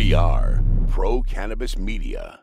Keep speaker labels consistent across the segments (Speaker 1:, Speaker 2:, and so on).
Speaker 1: We are Pro Cannabis Media.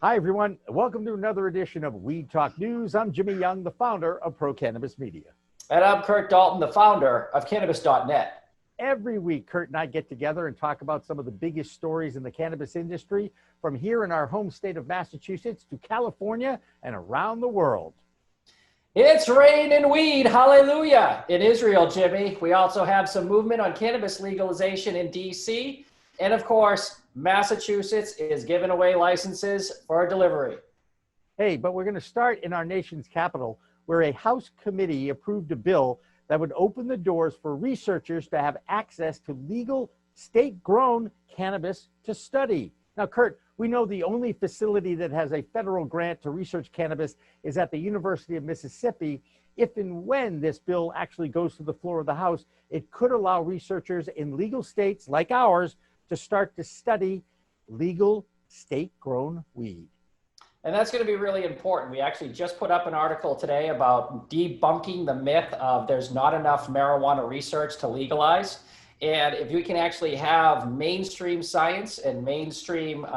Speaker 2: Hi, everyone. Welcome to another edition of Weed Talk News. I'm Jimmy Young, the founder of Pro Cannabis Media.
Speaker 3: And I'm Kurt Dalton, the founder of Cannabis.net.
Speaker 2: Every week, Kurt and I get together and talk about some of the biggest stories in the cannabis industry from here in our home state of Massachusetts to California and around the world.
Speaker 3: It's rain and weed, hallelujah, in Israel, Jimmy. We also have some movement on cannabis legalization in D.C., and of course, Massachusetts is giving away licenses for delivery.
Speaker 2: Hey, but we're going to start in our nation's capital, where a House committee approved a bill that would open the doors for researchers to have access to legal state-grown cannabis to study. Now, Kurt, we know the only facility that has a federal grant to research cannabis is at the University of Mississippi. If and when this bill actually goes to the floor of the House, it could allow researchers in legal states like ours to start to study legal state-grown weed.
Speaker 3: And that's going to be really important. We actually just put up an article today about debunking the myth of there's not enough marijuana research to legalize. And if we can actually have mainstream science and mainstream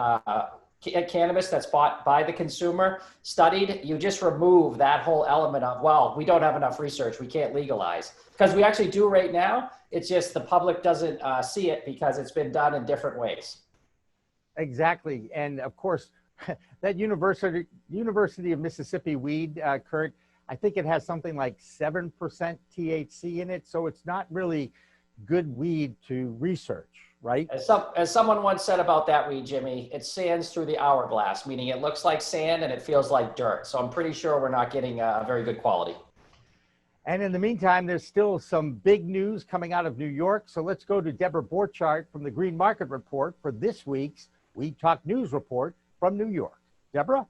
Speaker 3: cannabis that's bought by the consumer studied, you just remove that whole element of, well, we don't have enough research, we can't legalize. Because we actually do right now, it's just the public doesn't see it because it's been done in different ways.
Speaker 2: Exactly. And of course, that University of Mississippi weed, Kurt, I think it has something like 7% THC in it. So it's not really good weed to research, right?
Speaker 3: As someone once said about that weed, Jimmy, it sands through the hourglass, meaning it looks like sand and it feels like dirt. So I'm pretty sure we're not getting a very good quality.
Speaker 2: And in the meantime, there's still some big news coming out of New York. So let's go to Deborah Borchardt from the Green Market Report for this week's Weed Talk News Report from New York. Deborah?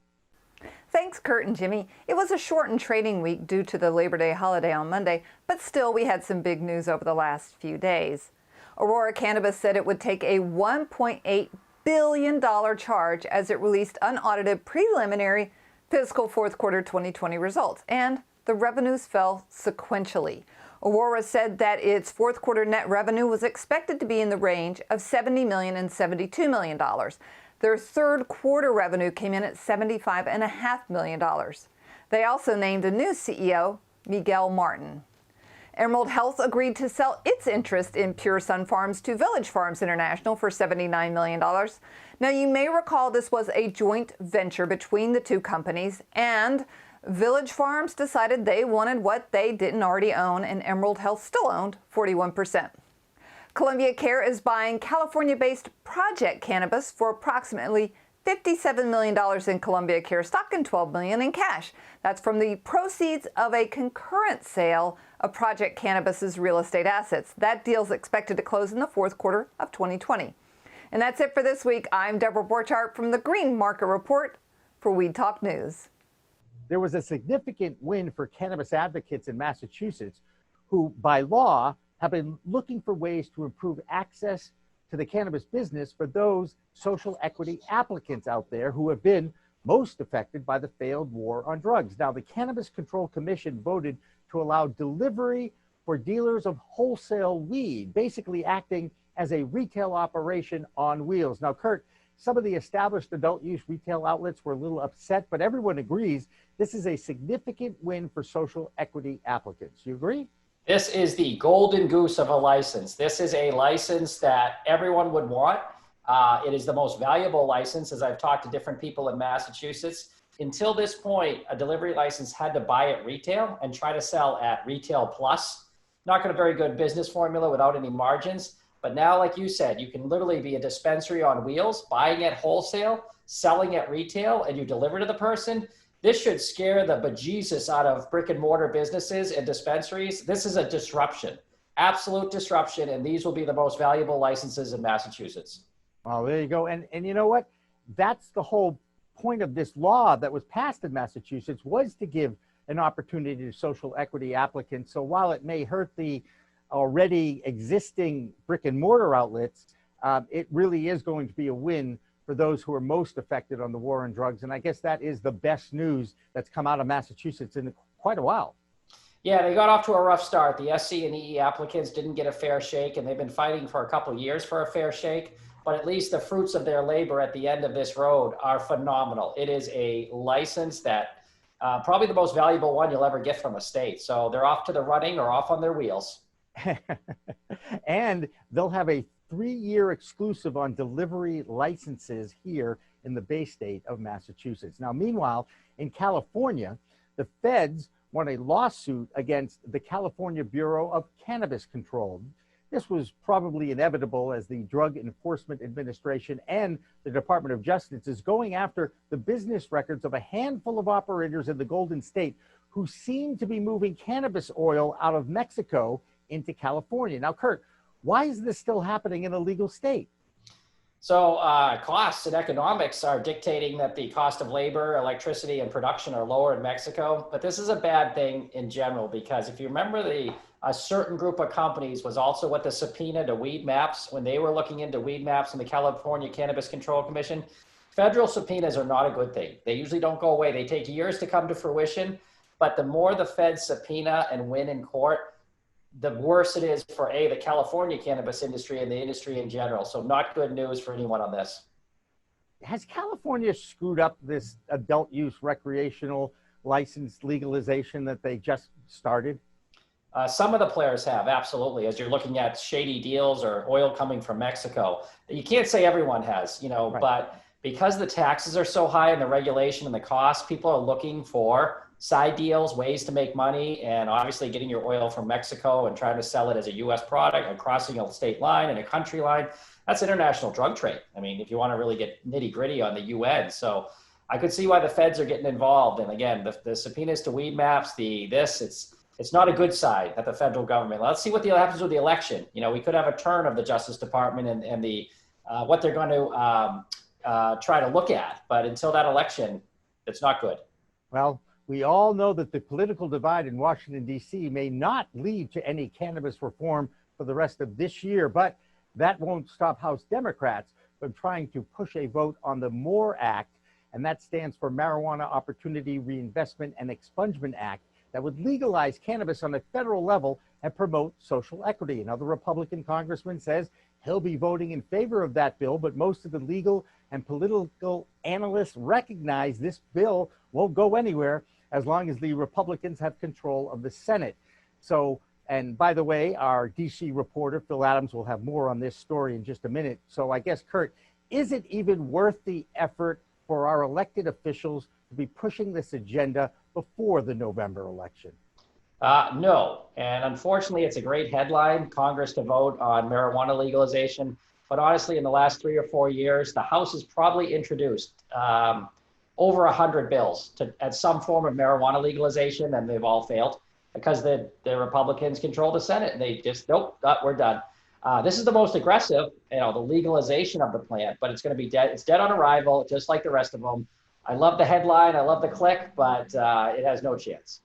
Speaker 4: Thanks, Kurt and Jimmy. It was a shortened trading week due to the Labor Day holiday on Monday, but still we had some big news over the last few days. Aurora Cannabis said it would take a $1.8 billion charge as it released unaudited preliminary fiscal fourth quarter 2020 results, and the revenues fell sequentially. Aurora said that its fourth quarter net revenue was expected to be in the range of $70 million and $72 million. Their third quarter revenue came in at $75.5 million. They also named a new CEO, Miguel Martin. Emerald Health agreed to sell its interest in Pure Sun Farms to Village Farms International for $79 million. Now, you may recall this was a joint venture between the two companies, and Village Farms decided they wanted what they didn't already own, and Emerald Health still owned 41%. Columbia Care is buying California-based Project Cannabis for approximately $57 million in Columbia Care stock and $12 million in cash. That's from the proceeds of a concurrent sale of Project Cannabis's real estate assets. That deal is expected to close in the fourth quarter of 2020. And that's it for this week. I'm Deborah Borchardt from the Green Market Report for Weed Talk News.
Speaker 2: There was a significant win for cannabis advocates in Massachusetts who, by law, have been looking for ways to improve access to the cannabis business for those social equity applicants out there who have been most affected by the failed war on drugs. Now, the Cannabis Control Commission voted to allow delivery for dealers of wholesale weed, basically acting as a retail operation on wheels. Now, Kurt, some of the established adult use retail outlets were a little upset, but everyone agrees this is a significant win for social equity applicants. You agree?
Speaker 3: This is the golden goose of a license. This is a license that everyone would want. It is the most valuable license, as I've talked to different people in Massachusetts. Until this point, a delivery license had to buy at retail and try to sell at retail plus. Not going to very good business formula without any margins. But now, like you said, you can literally be a dispensary on wheels, buying at wholesale, selling at retail, and you deliver to the person. This should scare the bejesus out of brick and mortar businesses and dispensaries. This is a disruption, absolute disruption, and these will be the most valuable licenses in Massachusetts.
Speaker 2: Oh, there you go. And you know what? That's the whole point of this law that was passed in Massachusetts, was to give an opportunity to social equity applicants. So while it may hurt the already existing brick and mortar outlets, it really is going to be a win for those who are most affected on the war on drugs. And I guess that is the best news that's come out of Massachusetts in quite a while.
Speaker 3: Yeah, they got off to a rough start. The SC and EE applicants didn't get a fair shake, and they've been fighting for a couple of years for a fair shake. But at least the fruits of their labor at the end of this road are phenomenal. It is a license that probably the most valuable one you'll ever get from a state. So they're off to the running or off on their wheels.
Speaker 2: And they'll have a 3-year exclusive on delivery licenses here in the Bay State of Massachusetts. Now, meanwhile, in California, the feds won a lawsuit against the California Bureau of Cannabis Control. This was probably inevitable as the Drug Enforcement Administration and the Department of Justice is going after the business records of a handful of operators in the Golden State who seem to be moving cannabis oil out of Mexico into California. Now, Kurt, why is this still happening in a legal state?
Speaker 3: So costs and economics are dictating that the cost of labor, electricity, and production are lower in Mexico. But this is a bad thing in general, because if you remember, a certain group of companies was also with the subpoena to weed maps when they were looking into weed maps in the California Cannabis Control Commission. Federal subpoenas are not a good thing. They usually don't go away. They take years to come to fruition. But the more the feds subpoena and win in court, the worse it is for the California cannabis industry and the industry in general. So not good news for anyone on this.
Speaker 2: Has California screwed up this adult use recreational license legalization that they just started?
Speaker 3: Some of the players have, absolutely. As you're looking at shady deals or oil coming from Mexico, you can't say everyone has, right. But because the taxes are so high and the regulation and the cost, people are looking for side deals, ways to make money, and obviously getting your oil from Mexico and trying to sell it as a U.S. product and crossing a state line and a country line. That's international drug trade. I mean, if you want to really get nitty gritty on the UN. So I could see why the feds are getting involved. And again, the subpoenas to weed maps, it's not a good side at the federal government. Let's see what happens with the election. We could have a turn of the Justice Department and the what they're going to try to look at. But until that election, it's not good.
Speaker 2: Well, we all know that the political divide in Washington, D.C. may not lead to any cannabis reform for the rest of this year, but that won't stop House Democrats from trying to push a vote on the MORE Act, and that stands for Marijuana Opportunity Reinvestment and Expungement Act, that would legalize cannabis on a federal level and promote social equity. Another Republican congressman says he'll be voting in favor of that bill, but most of the legal and political analysts recognize this bill won't go anywhere as long as the Republicans have control of the Senate. So, and by the way, our DC reporter, Phil Adams, will have more on this story in just a minute. So I guess, Kurt, is it even worth the effort for our elected officials to be pushing this agenda before the November election?
Speaker 3: No. And unfortunately, it's a great headline, Congress to vote on marijuana legalization. But honestly, in the last 3 or 4 years, the House has probably introduced over 100 bills at some form of marijuana legalization, and they've all failed because the Republicans control the Senate. And they just, nope, we're done. This is the most aggressive, the legalization of the plant, but it's going to be dead. It's dead on arrival, just like the rest of them. I love the headline, I love the click, but it has no chance.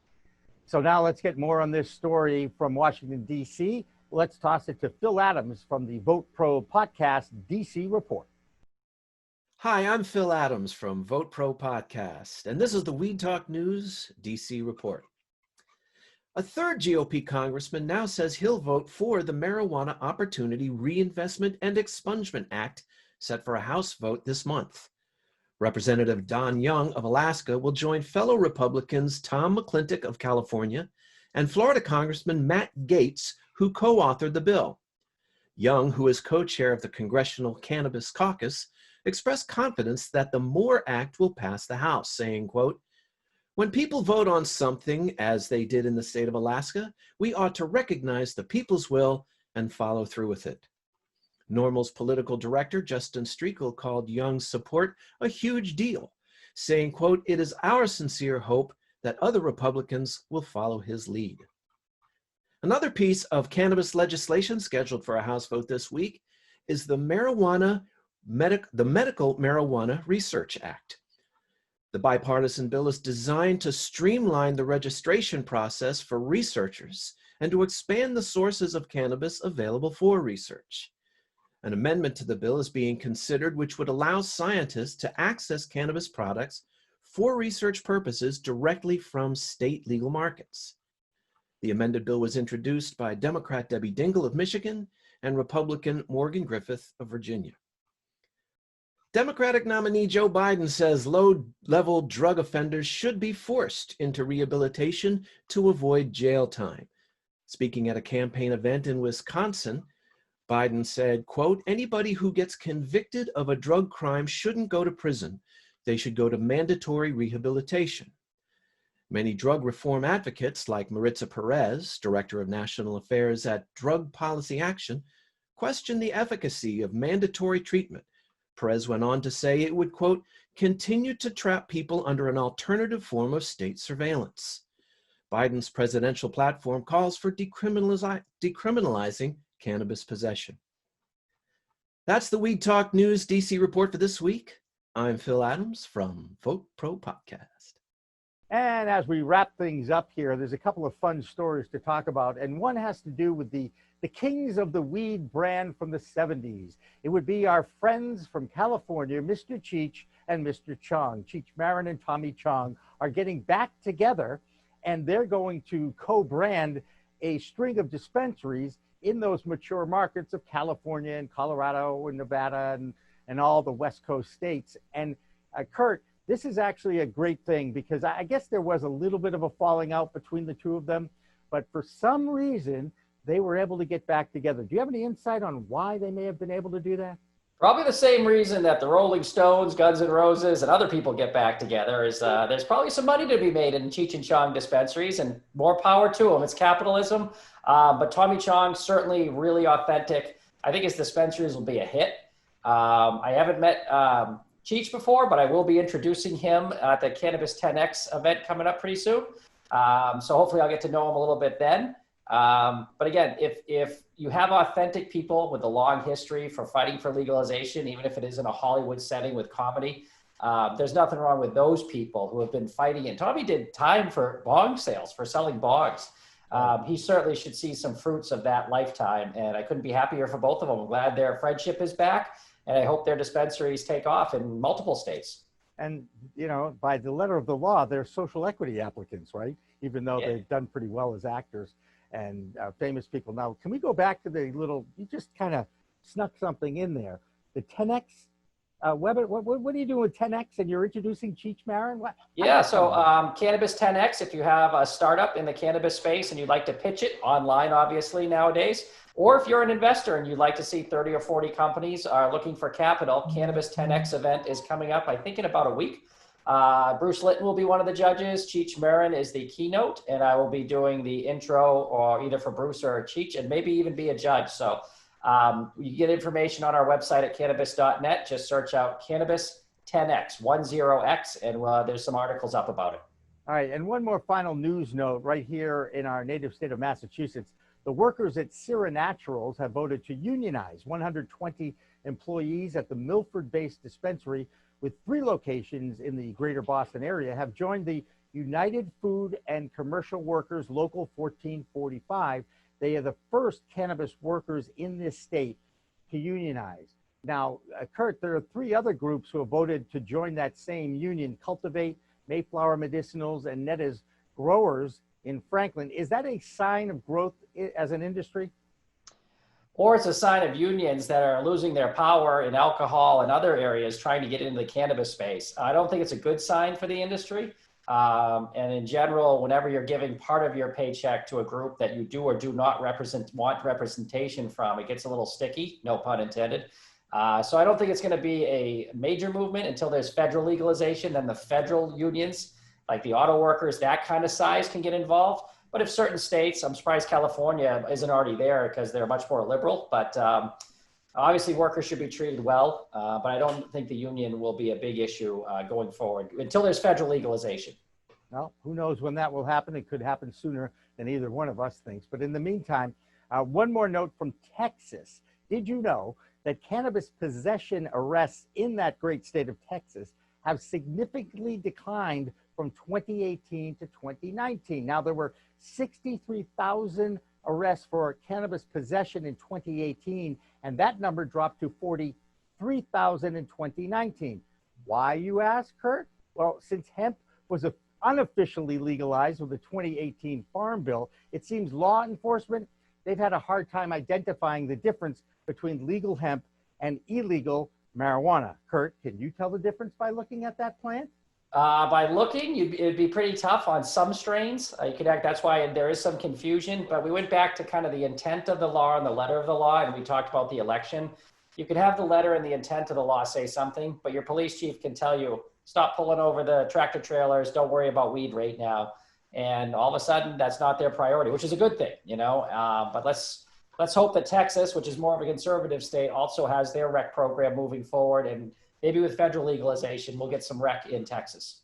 Speaker 2: So now let's get more on this story from Washington, D.C. Let's toss it to Phil Adams from the Vote Pro podcast D.C. Report.
Speaker 5: Hi, I'm Phil Adams from Vote Pro Podcast, and this is the Weed Talk News DC Report. A third GOP congressman now says he'll vote for the Marijuana Opportunity Reinvestment and Expungement Act set for a House vote this month. Representative Don Young of Alaska will join fellow Republicans Tom McClintock of California and Florida Congressman Matt Gaetz, who co-authored the bill. Young, who is co-chair of the Congressional Cannabis Caucus, expressed confidence that the MORE Act will pass the House, saying, quote, "When people vote on something, as they did in the state of Alaska, we ought to recognize the people's will and follow through with it." Normal's political director, Justin Streekel, called Young's support a huge deal, saying, quote, "It is our sincere hope that other Republicans will follow his lead." Another piece of cannabis legislation scheduled for a House vote this week is the Medical Marijuana Research Act. The bipartisan bill is designed to streamline the registration process for researchers and to expand the sources of cannabis available for research. An amendment to the bill is being considered which would allow scientists to access cannabis products for research purposes directly from state legal markets. The amended bill was introduced by Democrat Debbie Dingell of Michigan and Republican Morgan Griffith of Virginia. Democratic nominee Joe Biden says low-level drug offenders should be forced into rehabilitation to avoid jail time. Speaking at a campaign event in Wisconsin, Biden said, quote, "Anybody who gets convicted of a drug crime shouldn't go to prison. They should go to mandatory rehabilitation." Many drug reform advocates, like Maritza Perez, Director of National Affairs at Drug Policy Action, question the efficacy of mandatory treatment. Perez went on to say it would, quote, "continue to trap people under an alternative form of state surveillance." Biden's presidential platform calls for decriminalizing cannabis possession. That's the Weed Talk News DC report for this week. I'm Phil Adams from Vote Pro Podcast.
Speaker 2: And as we wrap things up here, there's a couple of fun stories to talk about. And one has to do with the kings of the weed brand from the 70s. It would be our friends from California, Mr. Cheech and Mr. Chong. Cheech Marin and Tommy Chong are getting back together, and they're going to co-brand a string of dispensaries in those mature markets of California and Colorado and Nevada and all the West Coast states. And Kurt, this is actually a great thing because I guess there was a little bit of a falling out between the two of them, but for some reason, they were able to get back together. Do you have any insight on why they may have been able to do that?
Speaker 3: Probably the same reason that the Rolling Stones, Guns N' Roses, and other people get back together is there's probably some money to be made in Cheech and Chong dispensaries, and more power to them. It's capitalism. But Tommy Chong, certainly really authentic. I think his dispensaries will be a hit. I haven't met Cheech before, but I will be introducing him at the Cannabis 10X event coming up pretty soon. So hopefully I'll get to know him a little bit then. But again, if you have authentic people with a long history for fighting for legalization, even if it is in a Hollywood setting with comedy, there's nothing wrong with those people who have been fighting it. Tommy did time for bong sales, for selling bongs. He certainly should see some fruits of that lifetime, and I couldn't be happier for both of them. I'm glad their friendship is back, and I hope their dispensaries take off in multiple states.
Speaker 2: And, you know, by the letter of the law, they're social equity applicants, right? Even though they've done pretty well as actors and famous people. Now, can we go back to the little, you just kind of snuck something in there. The 10X, what are you doing with 10X and you're introducing Cheech Marin?
Speaker 3: Yeah, so Cannabis 10X, if you have a startup in the cannabis space and you'd like to pitch it online, obviously nowadays, or if you're an investor and you'd like to see 30 or 40 companies are looking for capital, Cannabis 10X event is coming up, I think in about a week. Bruce Litton will be one of the judges. Cheech Marin is the keynote, and I will be doing the intro or either for Bruce or Cheech, and maybe even be a judge. So you get information on our website at cannabis.net. Just search out Cannabis 10X, 10X, and there's some articles up about it.
Speaker 2: All right, and one more final news note right here in our native state of Massachusetts. The workers at Sira Naturals have voted to unionize 120 employees at the Milford-based dispensary with 3 locations in the greater Boston area have joined the United Food and Commercial Workers Local 1445. They are the first cannabis workers in this state to unionize. Now, Kurt, there are 3 other groups who have voted to join that same union: Cultivate, Mayflower Medicinals, and Netta's Growers in Franklin. Is that a sign of growth as an industry?
Speaker 3: Or it's a sign of unions that are losing their power in alcohol and other areas trying to get into the cannabis space. I don't think it's a good sign for the industry. And in general, whenever you're giving part of your paycheck to a group that you do or do not want representation from, it gets a little sticky, no pun intended. So I don't think it's going to be a major movement until there's federal legalization. Then the federal unions, like the auto workers, that kind of size, can get involved. But if certain states, I'm surprised California isn't already there because they're much more liberal. But obviously workers should be treated well. But I don't think the union will be a big issue going forward until there's federal legalization.
Speaker 2: Well, who knows when that will happen? It could happen sooner than either one of us thinks. But in the meantime, one more note from Texas. Did you know that cannabis possession arrests in that great state of Texas have significantly declined from 2018 to 2019? Now, there were 63,000 arrests for cannabis possession in 2018, and that number dropped to 43,000 in 2019. Why, you ask, Kurt? Well, since hemp was unofficially legalized with the 2018 Farm Bill, it seems law enforcement, they've had a hard time identifying the difference between legal hemp and illegal marijuana. Kurt, can you tell the difference by looking at that plant?
Speaker 3: By looking, it'd be pretty tough on some strains. That's why there is some confusion, but we went back to kind of the intent of the law and the letter of the law, and we talked about the election. You could have the letter and the intent of the law say something, but your police chief can tell you, stop pulling over the tractor trailers, don't worry about weed right now. And all of a sudden, that's not their priority, which is a good thing, but let's hope that Texas, which is more of a conservative state, also has their rec program moving forward, and maybe with federal legalization, we'll get some rec in Texas.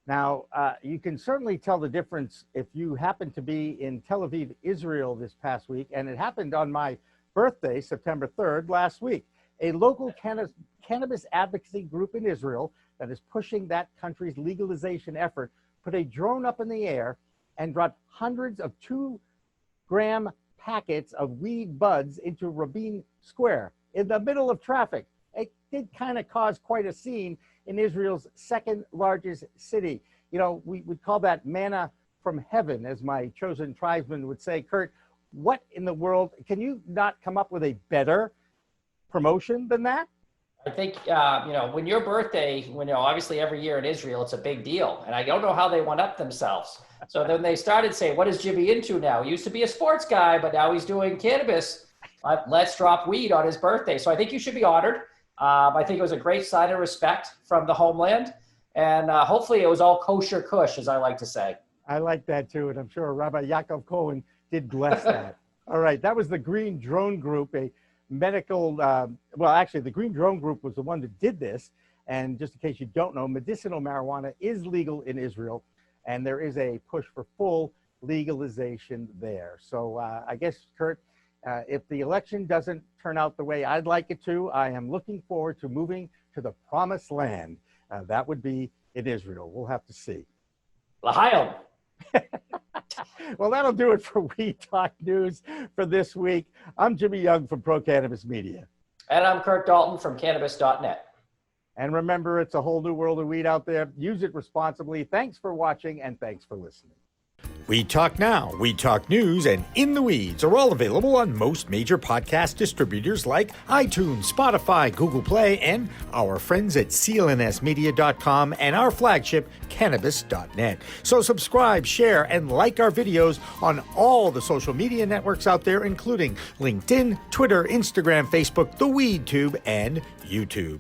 Speaker 2: Now, you can certainly tell the difference if you happen to be in Tel Aviv, Israel this past week, and it happened on my birthday, September 3rd, last week. A local cannabis advocacy group in Israel that is pushing that country's legalization effort put a drone up in the air and dropped hundreds of 2-gram packets of weed buds into Rabin Square in the middle of traffic. It did kind of cause quite a scene in Israel's second largest city. We would call that manna from heaven, as my chosen tribesman would say. Kurt, what in the world, can you not come up with a better promotion than that?
Speaker 3: I think, when your birthday, obviously every year in Israel, it's a big deal. And I don't know how they one up themselves. So then they started saying, what is Jimmy into now? He used to be a sports guy, but now he's doing cannabis. Let's drop weed on his birthday. So I think you should be honored. I think it was a great sign of respect from the homeland. And hopefully it was all kosher kush, as I like to say.
Speaker 2: I like that too. And I'm sure Rabbi Yaakov Cohen did bless that. All right. That was the Green Drone Group, a medical, the Green Drone Group was the one that did this. And just in case you don't know, medicinal marijuana is legal in Israel, and there is a push for full legalization there. So I guess, Kurt, if the election doesn't turn out the way I'd like it to, I am looking forward to moving to the promised land. That would be in Israel. We'll have to see.
Speaker 3: L'chaim.
Speaker 2: Well, that'll do it for Weed Talk News for this week. I'm Jimmy Young from Pro Cannabis Media.
Speaker 3: And I'm Kurt Dalton from Cannabis.net.
Speaker 2: And remember, it's a whole new world of weed out there. Use it responsibly. Thanks for watching, and thanks for listening.
Speaker 6: Weed Talk Now, Weed Talk News, and In the Weeds are all available on most major podcast distributors like iTunes, Spotify, Google Play, and our friends at clnsmedia.com and our flagship, Cannabis.net. So subscribe, share, and like our videos on all the social media networks out there, including LinkedIn, Twitter, Instagram, Facebook, the WeedTube, and YouTube.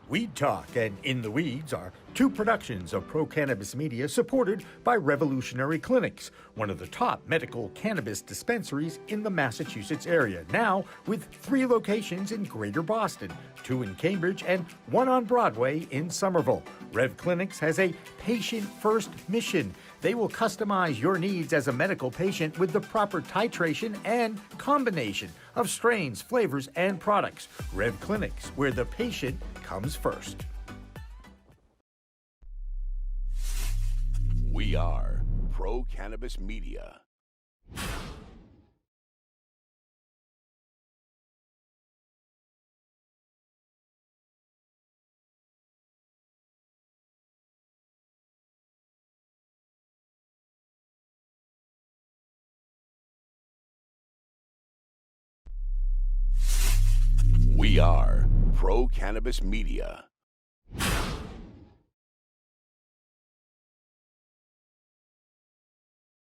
Speaker 6: Weed Talk and In the Weeds are two productions of Pro Cannabis Media supported by Revolutionary Clinics, one of the top medical cannabis dispensaries in the Massachusetts area, now with 3 locations in Greater Boston, 2 in Cambridge and 1 on Broadway in Somerville. Rev Clinics has a patient-first mission. They will customize your needs as a medical patient with the proper titration and combination of strains, flavors, and products. Rev Clinics, where the patient comes first.
Speaker 1: We are Pro Cannabis Media. We are Pro Cannabis Media.